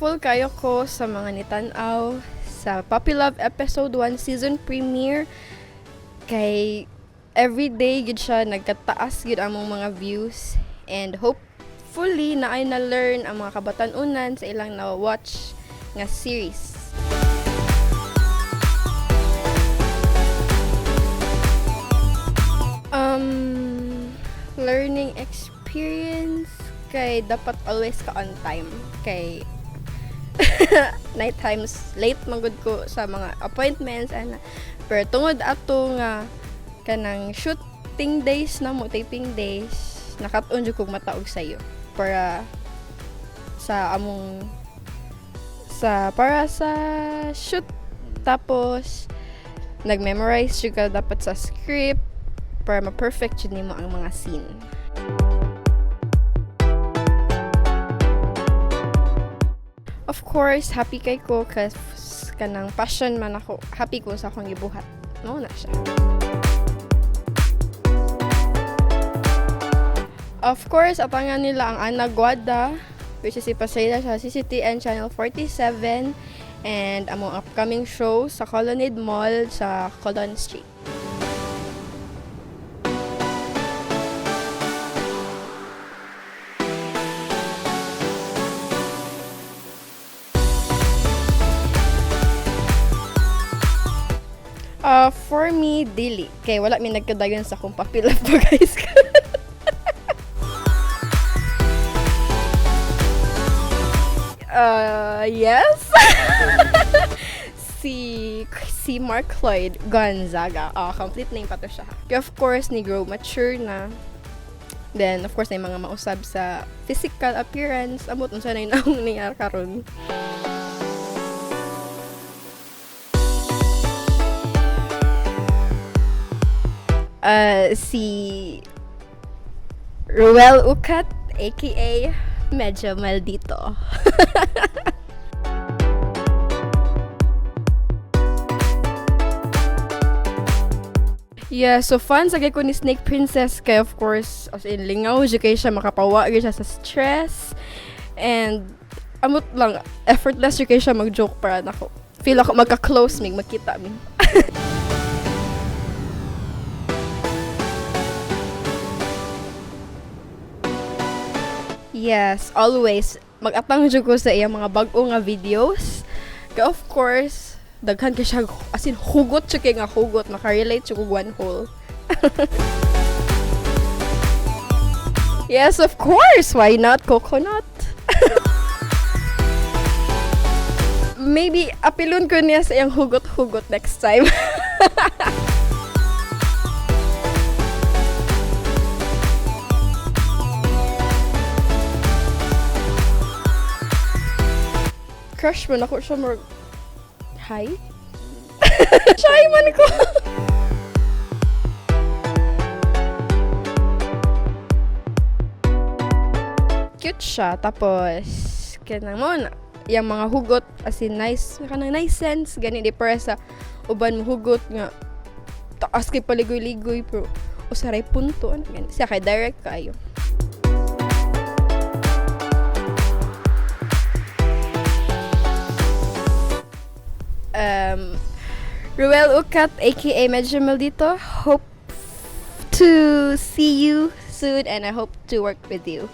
thankful kayo ko sa mga nitanaw sa Puppy Love Episode 1 season premiere. Kay everyday gid siya nagkataas gid among mga views, and hopefully na ay na-learn ang mga kabatan-unan sa ilang na-watch nga series. Learning experience kay dapat always ka on time, kay night times late magud ko sa mga appointments ana, pero tungod ato nga kanang shooting days na mo, taping days, nakat-on jud kog mataog sayo para sa among para sa shoot. Tapos nag-memorize jud ka dapat sa script para ma-perfect jud nimo ang mga scene. Of course, happy kay ko kasi kanang passion man ako. Happy ko sa akong gibuhat. No na siya. Of course, abangan nila ang Ana Guada, which is ipasayla sa CCTN Channel 47, and among upcoming show sa Colonnade Mall sa Colon Street. For me, dili. Kay wala mi nagkadayon sa akong Puppy Love pa, guys. Yes. si Mark Lloyd Gonzaga. Complete name pa to siya. Of course, ni grow mature na. Then, of course, na yung mga mausab sa physical appearance. Amot, unsa na yung nangyari karon. Si Ruel Ucat, aka Medyo Maldito. Yeah, so fun sa ko ni Snake Princess, kay of course as in lingaw jud kay siya, makapawa gyud siya sa stress, and amot lang effortless jud kay siya mag-joke para nako. Feel ako magka-close mig makita mi. Yes, always mag-atang jud ko sa iyang mga bag-o nga videos. Kaya of course, daghan kay siya, as in hugot siya kay nga hugot, makarelate siya kog one hole. Yes, of course, why not coconut? Maybe apilon ko niya sa iyang hugot-hugot next time. Crush man ako siya, more hi? Shy man ko. Cute siya, tapos kanang mo na yung mga hugot, as in nice, kanang nice sense gani di para sa uban mo hugot nga taas kay paligoy-ligoy, pero usaray punto ano gani siya, kay direct kayo. Ruel Ucat, aka Medyo Maldito, hope to see you soon, and I hope to work with you.